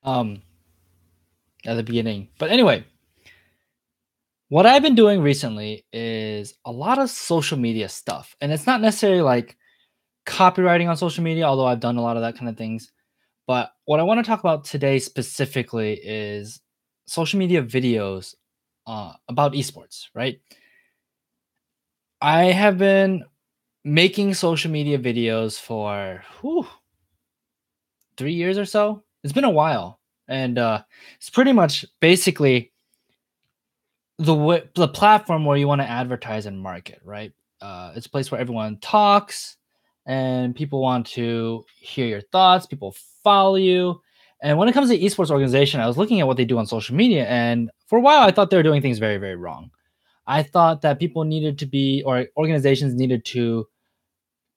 um at the beginning. But anyway, what I've been doing recently is a lot of social media stuff. And it's not necessarily like copywriting on social media, although I've done a lot of that kind of things. But what I want to talk about today specifically is social media videos about esports, right? I have been making social media videos for 3 years or so. It's been a while. And it's pretty much basically the platform where you want to advertise and market, right? It's a place where everyone talks and people want to hear your thoughts, people follow you. And when it comes to esports organization, I was looking at what they do on social media, and for a while I thought they were doing things very, very wrong. I thought that people needed to be, or organizations needed to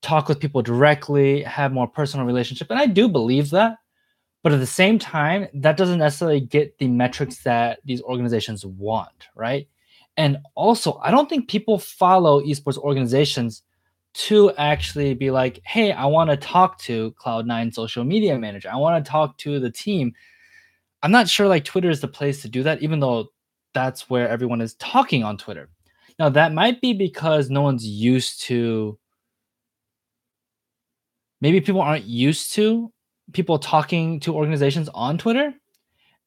talk with people directly, have more personal relationship, and I do believe that. But at the same time, that doesn't necessarily get the metrics that these organizations want, right? And also, I don't think people follow esports organizations to actually be like, hey, I want to talk to Cloud9 social media manager. I want to talk to the team. I'm not sure like Twitter is the place to do that, even though that's where everyone is talking on Twitter. Now, that might be because no one's used to, maybe people aren't used to people talking to organizations on Twitter.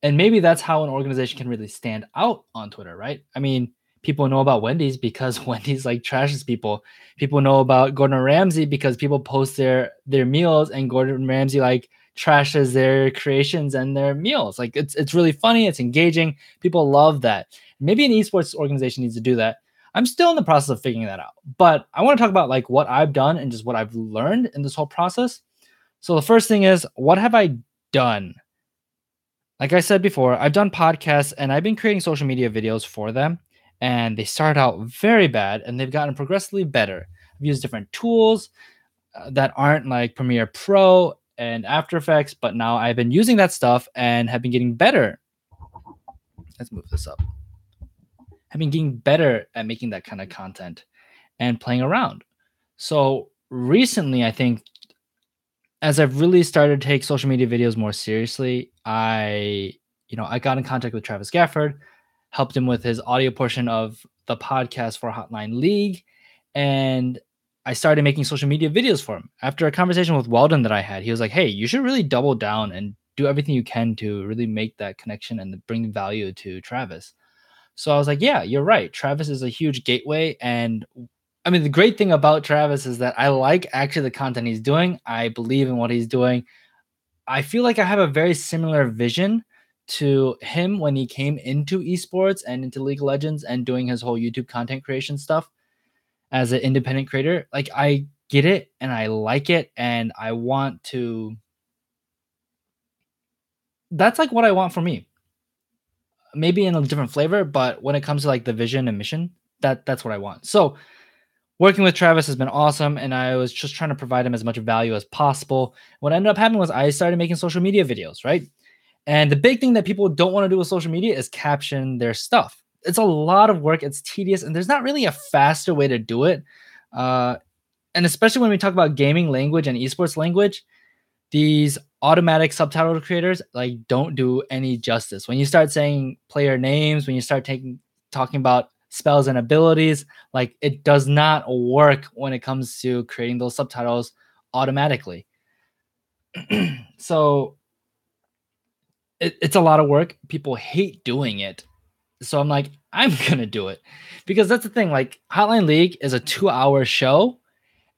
And maybe that's how an organization can really stand out on Twitter, right? I mean, people know about Wendy's because Wendy's like trashes people. People know about Gordon Ramsay because people post their meals, and Gordon Ramsay like trashes their creations and their meals. Like it's really funny, it's engaging. People love that. Maybe an esports organization needs to do that. I'm still in the process of figuring that out. But I want to talk about like what I've done and just what I've learned in this whole process. So the first thing is, what have I done? Like I said before, I've done podcasts and I've been creating social media videos for them. And they started out very bad and they've gotten progressively better. I've used different tools that aren't like Premiere Pro and After Effects, but now I've been using that stuff and have been getting better. Let's move this up. Have been getting better at making that kind of content and playing around. So recently, I think as I've really started to take social media videos more seriously, I got in contact with Travis Gafford, helped him with his audio portion of the podcast for Hotline League, and I started making social media videos for him. After a conversation with Weldon that I had, he was like, "Hey, you should really double down and do everything you can to really make that connection and bring value to Travis." So I was like, "Yeah, you're right. Travis is a huge gateway, and I mean, the great thing about Travis is that I like actually the content he's doing. I believe in what he's doing. I feel like I have a very similar vision to him when he came into esports and into League of Legends and doing his whole YouTube content creation stuff as an independent creator. Like, I get it and I like it, and I want to. That's like what I want for me. Maybe in a different flavor, but when it comes to like the vision and mission, that's what I want. So working with Travis has been awesome, and I was just trying to provide him as much value as possible. What ended up happening was I started making social media videos, right? And the big thing that people don't want to do with social media is caption their stuff. It's a lot of work, it's tedious, and there's not really a faster way to do it. Uh, and especially when we talk about gaming language and esports language, these automatic subtitle creators like don't do any justice. When you start saying player names, when you start talking about spells and abilities, like it does not work when it comes to creating those subtitles automatically. So it's a lot of work. People hate doing it. So I'm like, I'm gonna do it because that's the thing. Like Hotline League is a 2-hour show,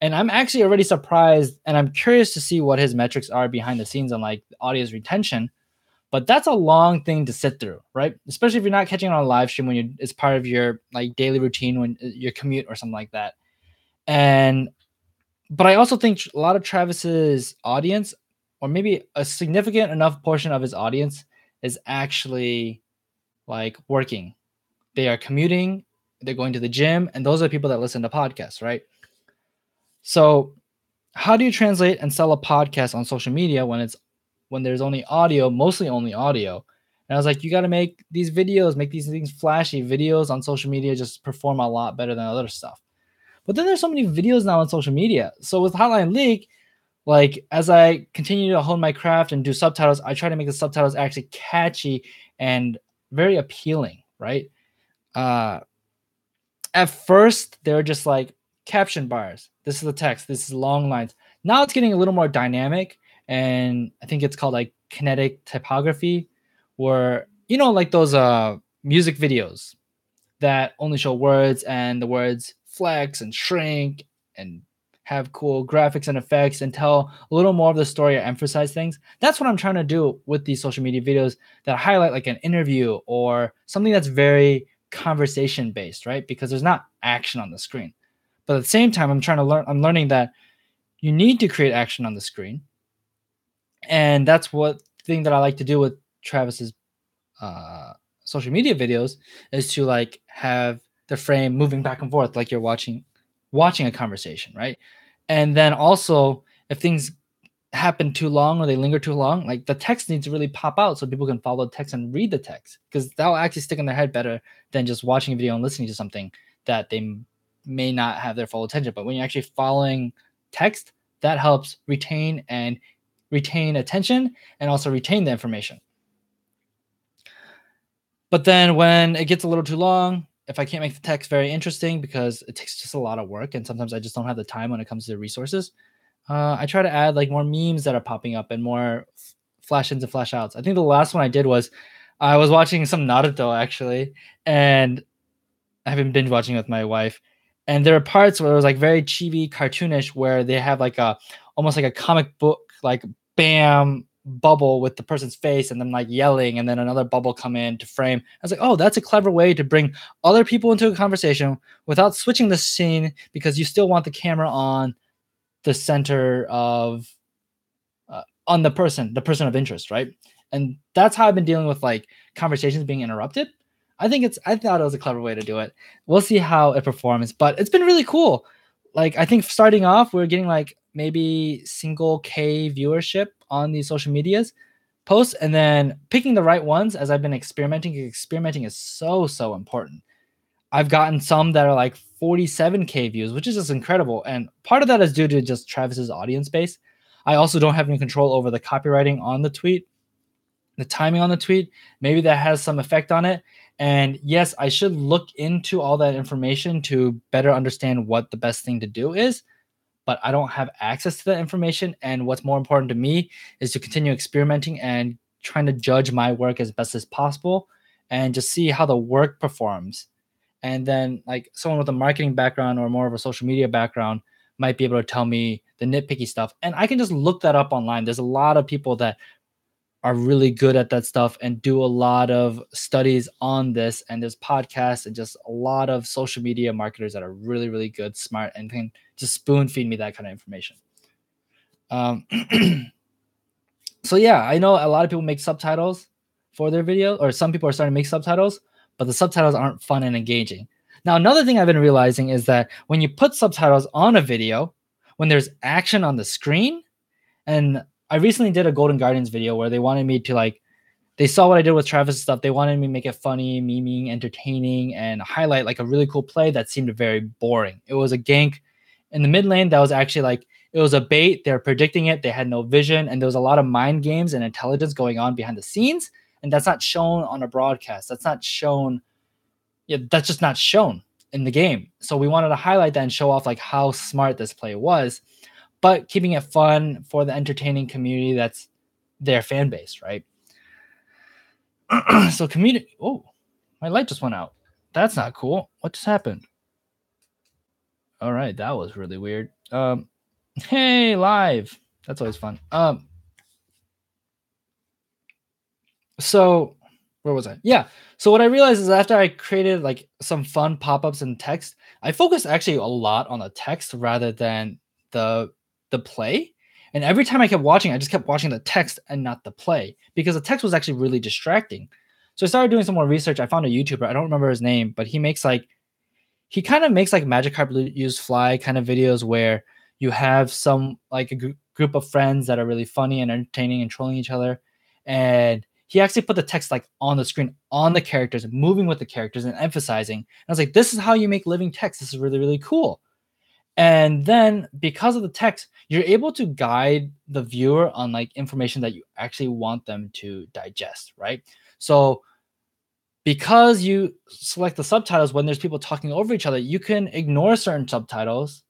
and I'm actually already surprised, and I'm curious to see what his metrics are behind the scenes on like audience retention. But that's a long thing to sit through, right? Especially if you're not catching it on a live stream when it's part of your like daily routine when your commute or something like that. And but I also think a lot of Travis's audience, or maybe a significant enough portion of his audience, is actually like working. They are commuting, they're going to the gym, and those are people that listen to podcasts, right? So how do you translate and sell a podcast on social media when there's only audio, mostly only audio? And I was like, you got to make these videos, make these things flashy. Videos on social media just perform a lot better than other stuff. But then there's so many videos now on social media. So with Hotline League, Like as I continue to hone my craft and do subtitles, I try to make the subtitles actually catchy and very appealing, right? Uh, at first, they're just like caption bars. This is the text. This is long lines. Now it's getting a little more dynamic, and I think it's called like kinetic typography, where like those music videos that only show words and the words flex and shrink and have cool graphics and effects and tell a little more of the story or emphasize things. That's what I'm trying to do with these social media videos that highlight like an interview or something that's very conversation based, right? Because there's not action on the screen. But at the same time, I'm learning that you need to create action on the screen. And that's what thing that I like to do with Travis's uh, social media videos is to like have the frame moving back and forth like you're watching a conversation, right? And then also if things happen too long or they linger too long, like the text needs to really pop out so people can follow the text and read the text because that'll actually stick in their head better than just watching a video and listening to something that they may not have their full attention. But when you're actually following text, that helps retain attention and also retain the information. But then when it gets a little too long, if I can't make the text very interesting because it takes just a lot of work and sometimes I just don't have the time when it comes to the resources, I try to add like more memes that are popping up and more flash ins and flash outs. I think the last one I did was I was watching some Naruto actually, and I've been binge watching with my wife. And there are parts where it was like very chibi, cartoonish, where they have like a almost like a comic book, like bam bubble with the person's face and then like yelling and then another bubble come in to frame. I was like, oh, that's a clever way to bring other people into a conversation without switching the scene because you still want the camera on the center of on the person of interest, right? And that's how I've been dealing with like conversations being interrupted. I thought it was a clever way to do it. We'll see how it performs, but it's been really cool. Like I think starting off, we're getting like maybe single K viewership on these social medias posts, and then picking the right ones as I've been experimenting. Experimenting is so important. I've gotten some that are like 47K views, which is just incredible. And part of that is due to just Travis's audience base. I also don't have any control over the copywriting on the tweet, the timing on the tweet. Maybe that has some effect on it. And yes, I should look into all that information to better understand what the best thing to do is, but I don't have access to that information. And what's more important to me is to continue experimenting and trying to judge my work as best as possible and just see how the work performs. And then like someone with a marketing background or more of a social media background might be able to tell me the nitpicky stuff, and I can just look that up online. There's a lot of people that are really good at that stuff and do a lot of studies on this, and there's podcasts and just a lot of social media marketers that are really good, smart, and can just spoon feed me that kind of information. So yeah, I know a lot of people make subtitles for their video, or some people are starting to make subtitles, but the subtitles aren't fun and engaging. Now, another thing I've been realizing is that when you put subtitles on a video, when there's action on the screen, and I recently did a Golden Guardians video where they wanted me to like, they saw what I did with Travis stuff. They wanted me to make it funny, memeing, entertaining, and highlight like a really cool play that seemed very boring. It was a gank in the mid lane that was actually like, it was a bait. They're predicting it. They had no vision. And there was a lot of mind games and intelligence going on behind the scenes. And that's not shown on a broadcast. That's not shown. Yeah, that's just not shown in the game. So we wanted to highlight that and show off like how smart this play was, but keeping it fun for the entertaining community that's their fan base, right? So community. Oh, my light just went out. That's not cool. What just happened? All right, that was really weird. Hey, live. That's always fun. So where was I? Yeah. So what I realized is after I created like some fun pop-ups and text, I focused actually a lot on the text rather than the play. And every time I kept watching, I just kept watching the text and not the play because the text was actually really distracting. So I started doing some more research. I found a YouTuber. I don't remember his name, but he kind of makes like Magikarp use fly kind of videos where you have some like a group of friends that are really funny and entertaining and trolling each other. And he actually put the text like on the screen, on the characters, moving with the characters and emphasizing. And I was like, this is how you make living text. This is really cool. And then because of the text, you're able to guide the viewer on like information that you actually want them to digest, right? So because you select the subtitles when there's people talking over each other, you can ignore certain subtitles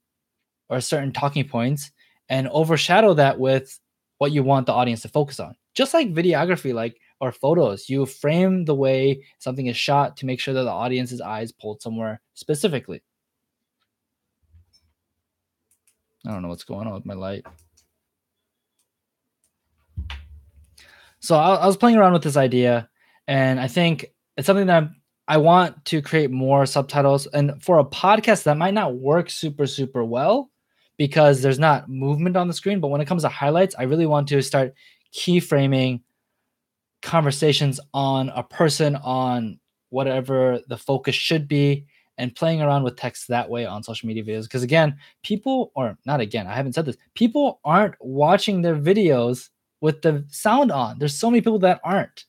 or certain talking points and overshadow that with what you want the audience to focus on. Just like videography, like or photos, you frame the way something is shot to make sure that the audience's eyes pulled somewhere specifically. I don't know what's going on with my light. So I was playing around with this idea, and I think it's something that I want to create more subtitles. And for a podcast, that might not work super well because there's not movement on the screen. But when it comes to highlights, I really want to start keyframing conversations on a person, on whatever the focus should be, and playing around with text that way on social media videos. Because again, people, or not again, I haven't said this, people aren't watching their videos with the sound on. There's so many people that aren't.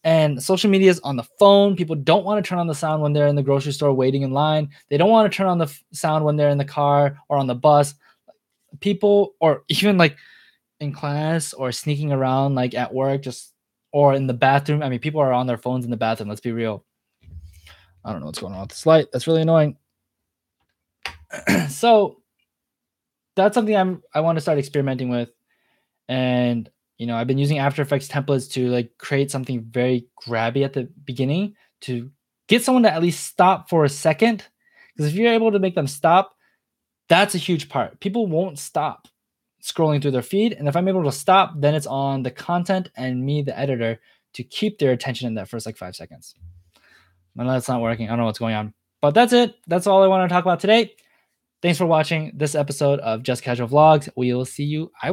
And social media is on the phone. People don't want to turn on the sound when they're in the grocery store waiting in line. They don't want to turn on the sound when they're in the car or on the bus. People, or even like in class or sneaking around like at work, just or in the bathroom. I mean, people are on their phones in the bathroom. Let's be real. I don't know what's going on with this light. That's really annoying. So that's something I want to start experimenting with. And I've been using After Effects templates to like create something very grabby at the beginning to get someone to at least stop for a second. Because if you're able to make them stop, that's a huge part. People won't stop scrolling through their feed. And if I'm able to stop, then it's on the content and me, the editor, to keep their attention in that first like 5 seconds. And that's not working. I don't know what's going on. But that's it. That's all I want to talk about today. Thanks for watching this episode of Just Casual Vlogs. I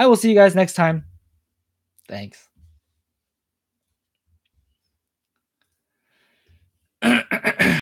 will see you guys next time. Thanks.